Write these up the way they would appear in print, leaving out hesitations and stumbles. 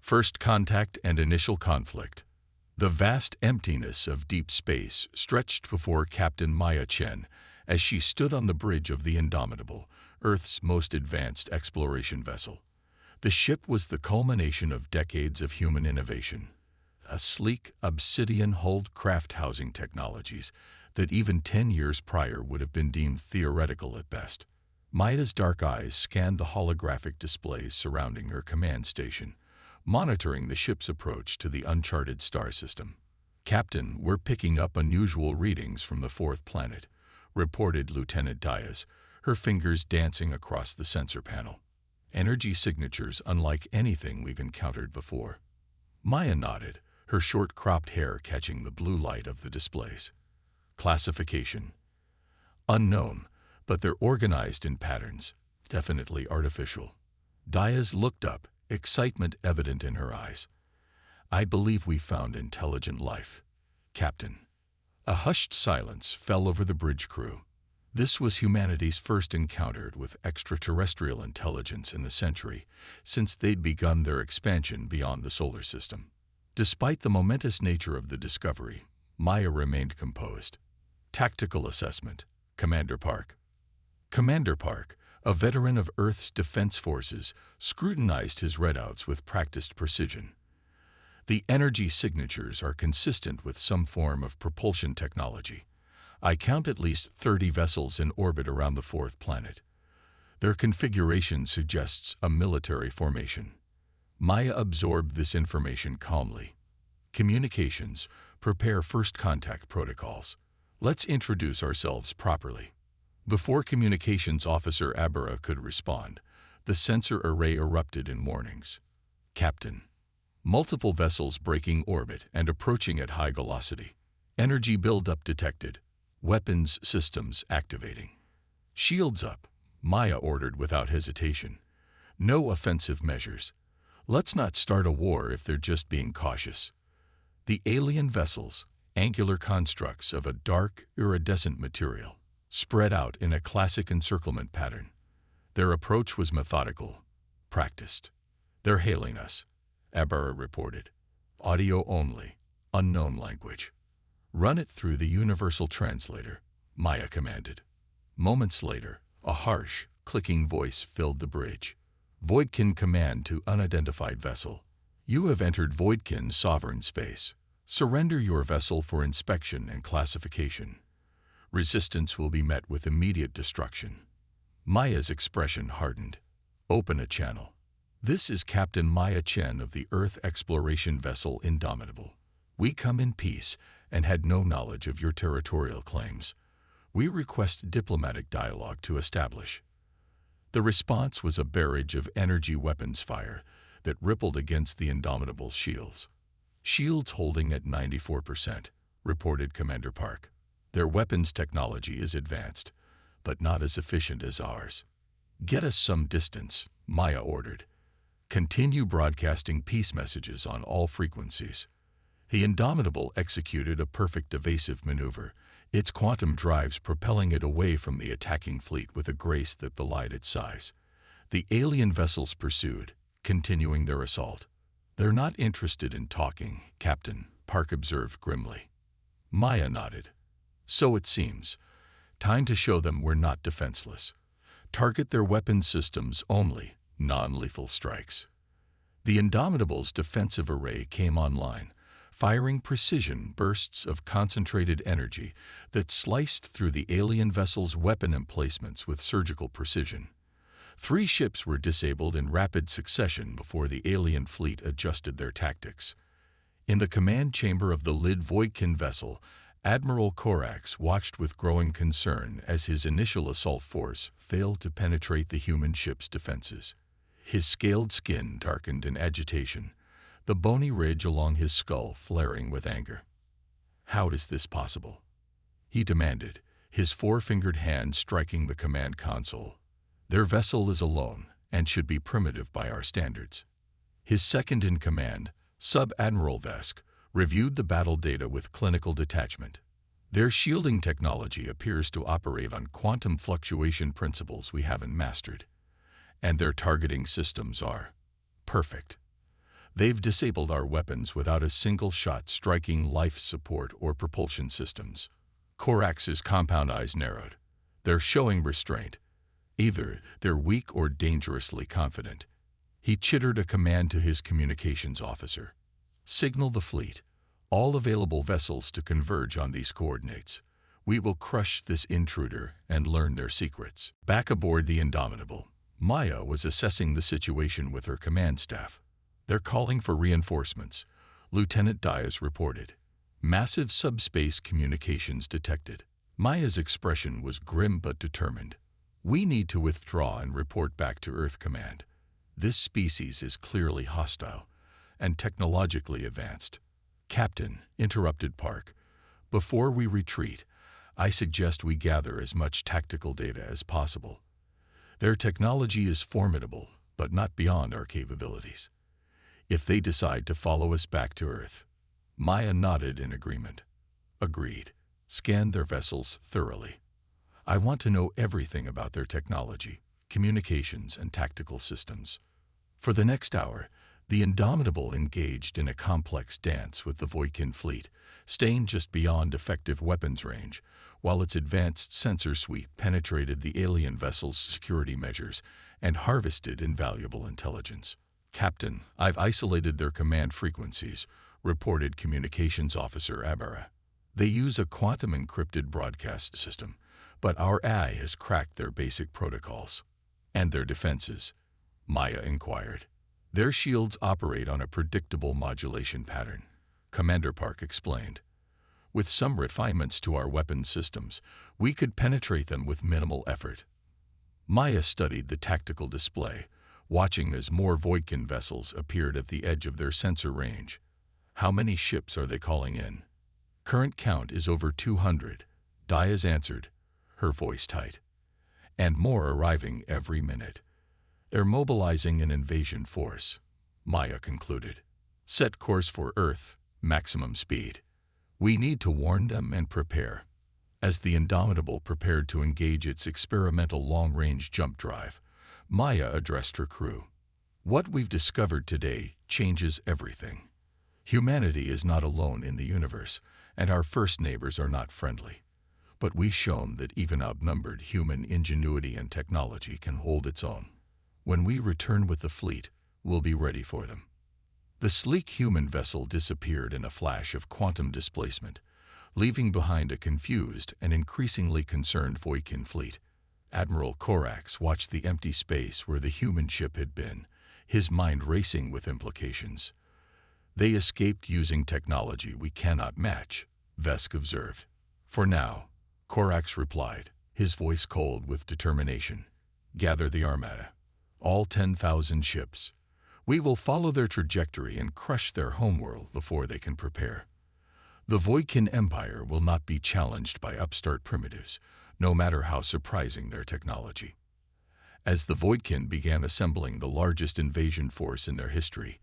First contact and initial conflict. The vast emptiness of deep space stretched before Captain Maya Chen as she stood on the bridge of the Indomitable, Earth's most advanced exploration vessel. The ship was the culmination of decades of human innovation, a sleek, obsidian-hulled craft housing technologies that even 10 years prior would have been deemed theoretical at best. Maya's dark eyes scanned the holographic displays surrounding her command station, monitoring the ship's approach to the uncharted star system. "Captain, we're picking up unusual readings from the fourth planet," reported Lieutenant Diaz, her fingers dancing across the sensor panel. "Energy signatures unlike anything we've encountered before." Maya nodded, her short-cropped hair catching the blue light of the displays. "Classification: unknown, but they're organized in patterns, definitely artificial." Diaz looked up, excitement evident in her eyes. "I believe we found intelligent life, Captain." A hushed silence fell over the bridge crew. This was humanity's first encounter with extraterrestrial intelligence in the century since they'd begun their expansion beyond the solar system. Despite the momentous nature of the discovery, Maya remained composed. Tactical assessment: Commander Park. Commander Park, a veteran of Earth's defense forces, scrutinized his readouts with practiced precision. "The energy signatures are consistent with some form of propulsion technology. I count at least 30 vessels in orbit around the fourth planet. Their configuration suggests a military formation." Maya absorbed this information calmly. "Communications: prepare first contact protocols. Let's introduce ourselves properly." Before Communications Officer Abara could respond, the sensor array erupted in warnings. "Captain, multiple vessels breaking orbit and approaching at high velocity. Energy buildup detected. Weapons systems activating." "Shields up," Maya ordered without hesitation. "No offensive measures. Let's not start a war if they're just being cautious." The alien vessels, angular constructs of a dark, iridescent material, spread out in a classic encirclement pattern. Their approach was methodical, practiced. "They're hailing us," Abara reported. "Audio only, unknown language." "Run it through the universal translator," Maya commanded. Moments later, a harsh, clicking voice filled the bridge. "Voidkin command to unidentified vessel. You have entered Voidkin sovereign space. Surrender your vessel for inspection and classification. Resistance will be met with immediate destruction." Maya's expression hardened. "Open a channel." "This is Captain Maya Chen of the Earth exploration vessel Indomitable. We come in peace and had no knowledge of your territorial claims. We request diplomatic dialogue to establish." The response was a barrage of energy weapons fire that rippled against the Indomitable's shields. "Shields holding at 94%, reported Commander Park. "Their weapons technology is advanced, but not as efficient as ours." "Get us some distance," Maya ordered. "Continue broadcasting peace messages on all frequencies." The Indomitable executed a perfect evasive maneuver, its quantum drives propelling it away from the attacking fleet with a grace that belied its size. The alien vessels pursued, continuing their assault. "They're not interested in talking, Captain," Park observed grimly. Maya nodded. "So it seems. Time to show them we're not defenseless. Target their weapon systems only, non-lethal strikes." The Indomitable's defensive array came online, firing precision bursts of concentrated energy that sliced through the alien vessel's weapon emplacements with surgical precision. 3 ships were disabled in rapid succession before the alien fleet adjusted their tactics. In the command chamber of the Lid Voidkin vessel, Admiral Korax watched with growing concern as his initial assault force failed to penetrate the human ship's defenses. His scaled skin darkened in agitation, the bony ridge along his skull flaring with anger. "How is this possible?" he demanded, his 4-fingered hand striking the command console. "Their vessel is alone and should be primitive by our standards." His second-in-command, Sub-Admiral Vesk, reviewed the battle data with clinical detachment. "Their shielding technology appears to operate on quantum fluctuation principles we haven't mastered. And their targeting systems are perfect. They've disabled our weapons without a single shot striking life support or propulsion systems. Corax's compound eyes narrowed. They're showing restraint. Either they're weak or dangerously confident. He chittered a command to his communications officer. Signal the fleet. All available vessels to converge on these coordinates. We will crush this intruder and learn their secrets. Back aboard the Indomitable, Maya was assessing the situation with her command staff. They're calling for reinforcements, Lieutenant Diaz reported. Massive subspace communications detected. Maya's expression was grim but determined. We need to withdraw and report back to Earth Command. This species is clearly hostile and technologically advanced. Captain, interrupted Park, before we retreat, I suggest we gather as much tactical data as possible. Their technology is formidable, but not beyond our capabilities. If they decide to follow us back to Earth, Maya nodded in agreement. Agreed. Scan their vessels thoroughly. I want to know everything about their technology, communications, and tactical systems. For the next hour, the Indomitable engaged in a complex dance with the Voikin fleet, staying just beyond effective weapons range, while its advanced sensor suite penetrated the alien vessel's security measures and harvested invaluable intelligence. Captain, I've isolated their command frequencies, reported Communications Officer Abara. They use a quantum-encrypted broadcast system, but our AI has cracked their basic protocols. And their defenses? Maya inquired. Their shields operate on a predictable modulation pattern, Commander Park explained. With some refinements to our weapons systems, we could penetrate them with minimal effort. Maya studied the tactical display, watching as more Voikin vessels appeared at the edge of their sensor range. How many ships are they calling in? Current count is over 200, Diaz answered, her voice tight. And more arriving every minute. They're mobilizing an invasion force, Maya concluded. Set course for Earth, maximum speed. We need to warn them and prepare. As the Indomitable prepared to engage its experimental long-range jump drive, Maya addressed her crew. What we've discovered today changes everything. Humanity is not alone in the universe, and our first neighbors are not friendly. But we've shown that even outnumbered human ingenuity and technology can hold its own. When we return with the fleet, we'll be ready for them. The sleek human vessel disappeared in a flash of quantum displacement, leaving behind a confused and increasingly concerned Voikin fleet. Admiral Corax watched the empty space where the human ship had been, his mind racing with implications. They escaped using technology we cannot match, Vesk observed. For now, Corax replied, his voice cold with determination. Gather the armada. All 10,000 ships. We will follow their trajectory and crush their homeworld before they can prepare. The Voikin Empire will not be challenged by upstart primitives, no matter how surprising their technology. As the Voikin began assembling the largest invasion force in their history,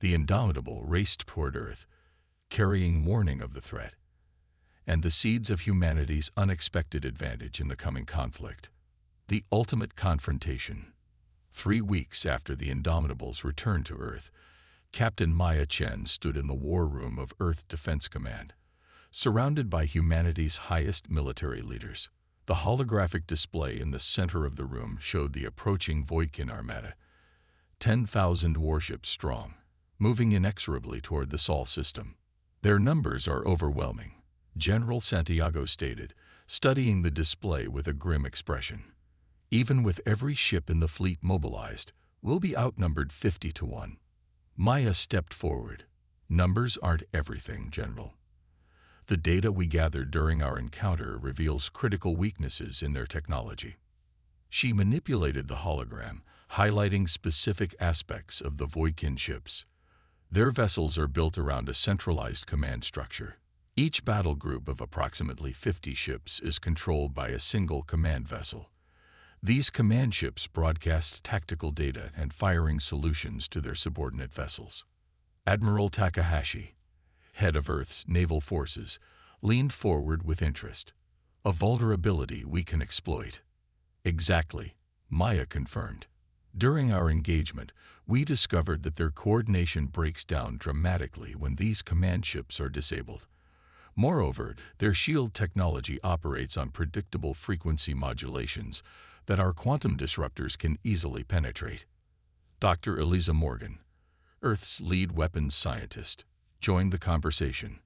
the Indomitable raced toward Earth, carrying warning of the threat and the seeds of humanity's unexpected advantage in the coming conflict. The ultimate confrontation. 3 weeks after the Indomitable's return to Earth, Captain Maya Chen stood in the war room of Earth Defense Command, surrounded by humanity's highest military leaders. The holographic display in the center of the room showed the approaching Voikin armada, 10,000 warships strong, moving inexorably toward the Sol system. Their numbers are overwhelming, General Santiago stated, studying the display with a grim expression. Even with every ship in the fleet mobilized, we'll be outnumbered 50 to 1. Maya stepped forward. Numbers aren't everything, General. The data we gathered during our encounter reveals critical weaknesses in their technology. She manipulated the hologram, highlighting specific aspects of the Voikin ships. Their vessels are built around a centralized command structure. Each battle group of approximately 50 ships is controlled by a single command vessel. These command ships broadcast tactical data and firing solutions to their subordinate vessels. Admiral Takahashi, head of Earth's naval forces, leaned forward with interest. A vulnerability we can exploit. Exactly, Maya confirmed. During our engagement, we discovered that their coordination breaks down dramatically when these command ships are disabled. Moreover, their shield technology operates on predictable frequency modulations that our quantum disruptors can easily penetrate. Dr. Eliza Morgan, Earth's lead weapons scientist, joined the conversation.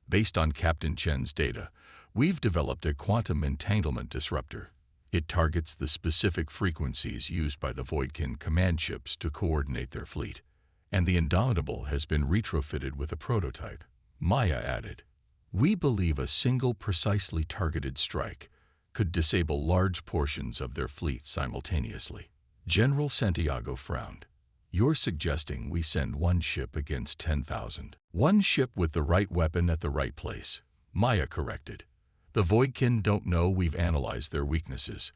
Based on Captain Chen's data, we've developed a quantum entanglement disruptor. It targets the specific frequencies used by the Voidkin command ships to coordinate their fleet, and the Indomitable has been retrofitted with a prototype. Maya added, "We believe a single precisely targeted strike could disable large portions of their fleet simultaneously." General Santiago frowned. "You're suggesting we send one ship against 10,000. One ship with the right weapon at the right place," Maya corrected. "The Voidkin don't know we've analyzed their weaknesses.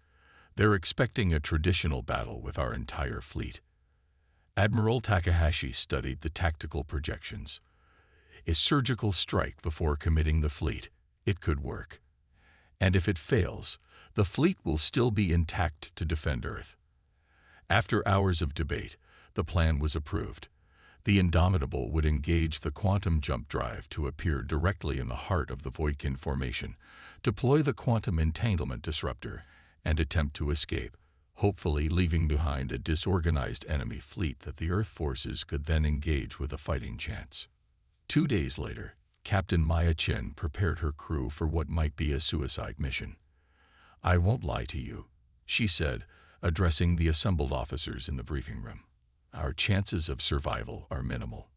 They're expecting a traditional battle with our entire fleet." Admiral Takahashi studied the tactical projections. A surgical strike before committing the fleet. It could work. And if it fails, the fleet will still be intact to defend Earth. After hours of debate, the plan was approved. The Indomitable would engage the quantum jump drive to appear directly in the heart of the Voidkin formation, deploy the quantum entanglement disruptor, and attempt to escape, hopefully leaving behind a disorganized enemy fleet that the Earth forces could then engage with a fighting chance. 2 days later, Captain Maya Chen prepared her crew for what might be a suicide mission. "I won't lie to you," she said, addressing the assembled officers in the briefing room. "Our chances of survival are minimal.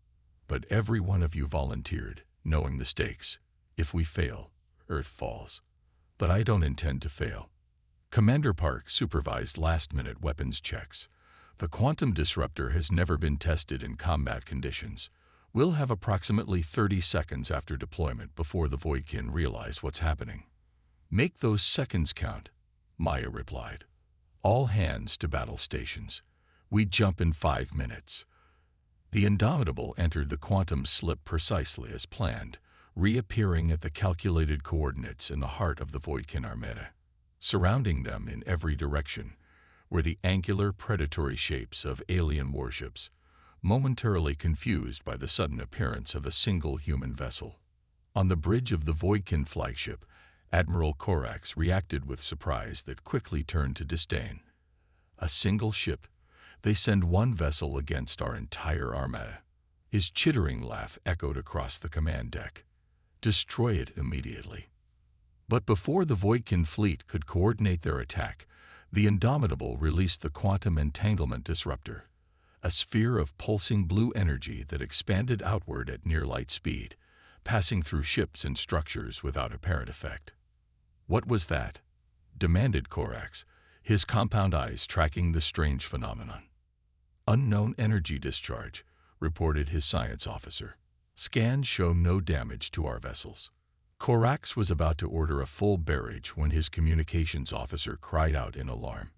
But every one of you volunteered, knowing the stakes. If we fail, Earth falls. But I don't intend to fail." Commander Park supervised last-minute weapons checks. "The quantum disruptor has never been tested in combat conditions. We'll have approximately 30 seconds after deployment before the Voidkin realize what's happening." "Make those seconds count," Maya replied. "All hands to battle stations. We jump in 5 minutes." The Indomitable entered the quantum slip precisely as planned, reappearing at the calculated coordinates in the heart of the Voidkin Armada. Surrounding them in every direction were the angular predatory shapes of alien warships, momentarily confused by the sudden appearance of a single human vessel. On the bridge of the Voidkin flagship, Admiral Korax reacted with surprise that quickly turned to disdain. "A single ship? They send one vessel against our entire armada." His chittering laugh echoed across the command deck. "Destroy it immediately." But before the Voidkin fleet could coordinate their attack, the Indomitable released the quantum entanglement disruptor, a sphere of pulsing blue energy that expanded outward at near-light speed, passing through ships and structures without apparent effect. "What was that?" demanded Korax, his compound eyes tracking the strange phenomenon. "Unknown energy discharge," reported his science officer. "Scans show no damage to our vessels." Korax was about to order a full barrage when his communications officer cried out in alarm.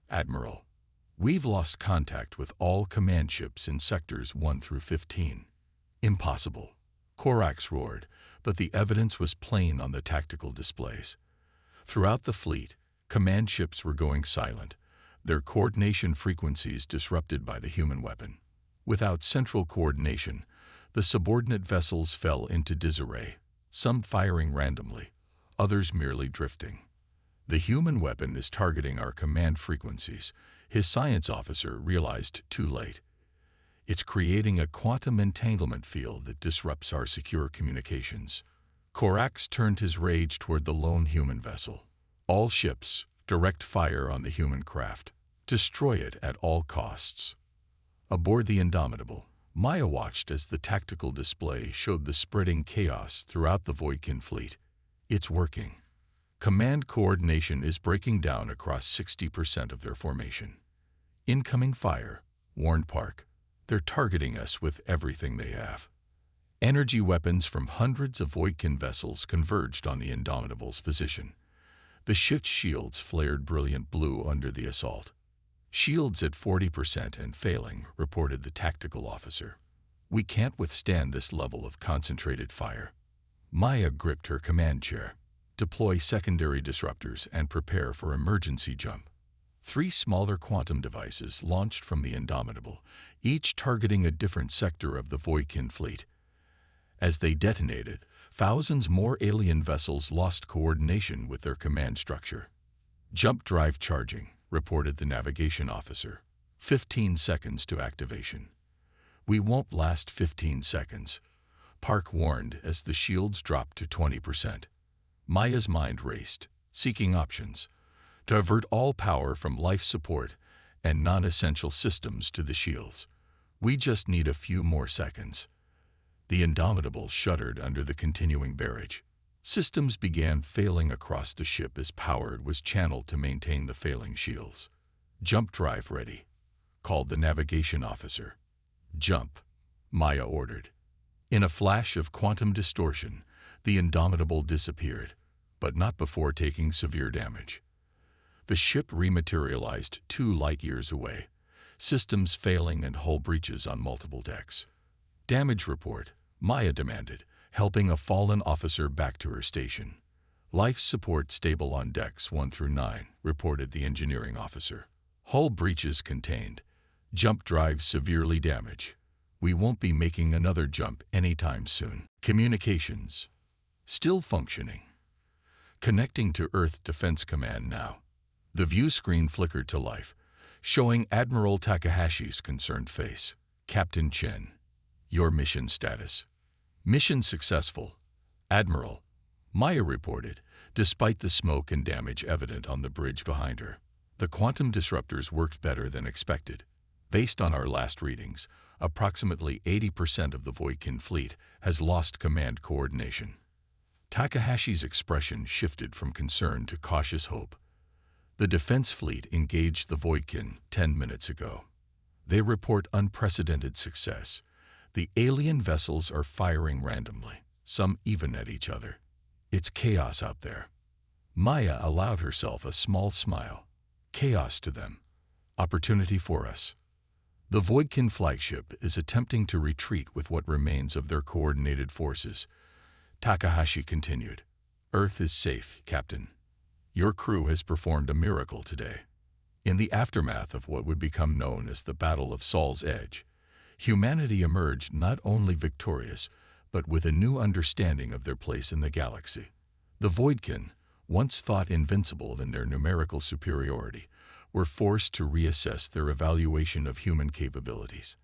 "Admiral, we've lost contact with all command ships in sectors 1 through 15. "Impossible," Korax roared, but the evidence was plain on the tactical displays. Throughout the fleet, command ships were going silent, their coordination frequencies disrupted by the human weapon. Without central coordination, the subordinate vessels fell into disarray, some firing randomly, others merely drifting. "The human weapon is targeting our command frequencies," his science officer realized too late. "It's creating a quantum entanglement field that disrupts our secure communications." Korax turned his rage toward the lone human vessel. "All ships, direct fire on the human craft. Destroy it at all costs." Aboard the Indomitable, Maya watched as the tactical display showed the spreading chaos throughout the Voidkin fleet. "It's working. Command coordination is breaking down across 60% of their formation." "Incoming fire," warned Park. "They're targeting us with everything they have." Energy weapons from hundreds of Voidkin vessels converged on the Indomitable's position. The ship's shields flared brilliant blue under the assault. "Shields at 40% and failing," reported the tactical officer. "We can't withstand this level of concentrated fire." Maya gripped her command chair. "Deploy secondary disruptors and prepare for emergency jump." 3 smaller quantum devices launched from the Indomitable, each targeting a different sector of the Voidkin fleet. As they detonated, thousands more alien vessels lost coordination with their command structure. "Jump drive charging," reported the navigation officer. 15 seconds to activation. "We won't last 15 seconds," Park warned as the shields dropped to 20%. Maya's mind raced, seeking options. Divert all power from life support and non-essential systems to the shields. "We just need a few more seconds." The Indomitable shuddered under the continuing barrage. Systems began failing across the ship as power was channeled to maintain the failing shields. "Jump drive ready," called the navigation officer. "Jump," Maya ordered. In a flash of quantum distortion, the Indomitable disappeared, but not before taking severe damage. The ship rematerialized 2 light-years away, systems failing and hull breaches on multiple decks. "Damage report," Maya demanded, helping a fallen officer back to her station. "Life support stable on decks 1 through 9, reported the engineering officer. "Hull breaches contained. Jump drive severely damaged. We won't be making another jump anytime soon." "Communications. Still functioning. Connecting to Earth Defense Command now." The view screen flickered to life, showing Admiral Takahashi's concerned face. "Captain Chen, your mission status." "Mission successful, Admiral," Maya reported, despite the smoke and damage evident on the bridge behind her. "The quantum disruptors worked better than expected. Based on our last readings, approximately 80% of the Voidkin fleet has lost command coordination." Takahashi's expression shifted from concern to cautious hope. "The defense fleet engaged the Voidkin 10 minutes ago. They report unprecedented success. The alien vessels are firing randomly, some even at each other. It's chaos out there." Maya allowed herself a small smile. "Chaos to them. Opportunity for us." "The Voidkin flagship is attempting to retreat with what remains of their coordinated forces," Takahashi continued. "Earth is safe, Captain. Your crew has performed a miracle today." In the aftermath of what would become known as the Battle of Saul's Edge, humanity emerged not only victorious, but with a new understanding of their place in the galaxy. The Voidkin, once thought invincible in their numerical superiority, were forced to reassess their evaluation of human capabilities.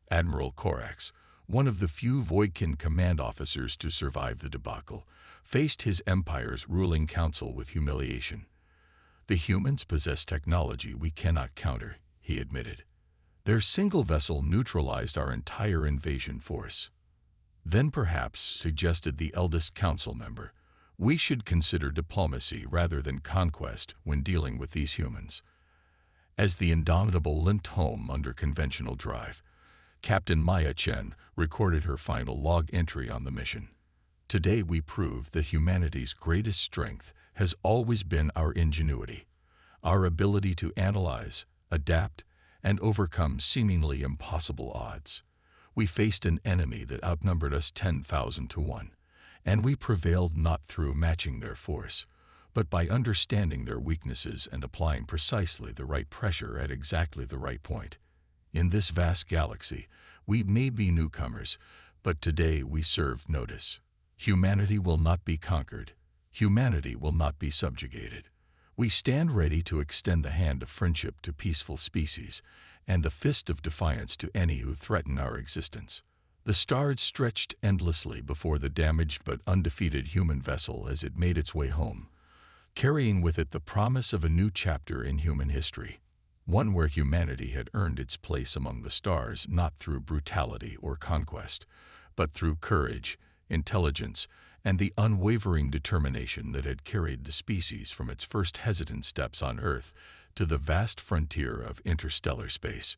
Admiral Korax, one of the few Voidkin command officers to survive the debacle, faced his empire's ruling council with humiliation. "The humans possess technology we cannot counter," he admitted. "Their single vessel neutralized our entire invasion force." "Then perhaps," suggested the eldest council member, "we should consider diplomacy rather than conquest when dealing with these humans." As the Indomitable limped home under conventional drive, Captain Maya Chen recorded her final log entry on the mission. "Today we proved that humanity's greatest strength has always been our ingenuity, our ability to analyze, adapt, and overcome seemingly impossible odds. We faced an enemy that outnumbered us 10,000 to 1, and we prevailed not through matching their force, but by understanding their weaknesses and applying precisely the right pressure at exactly the right point. In this vast galaxy, we may be newcomers, but today we serve notice. Humanity will not be conquered. Humanity will not be subjugated. We stand ready to extend the hand of friendship to peaceful species and the fist of defiance to any who threaten our existence." The stars stretched endlessly before the damaged but undefeated human vessel as it made its way home, carrying with it the promise of a new chapter in human history, one where humanity had earned its place among the stars not through brutality or conquest, but through courage, intelligence, and the unwavering determination that had carried the species from its first hesitant steps on Earth to the vast frontier of interstellar space.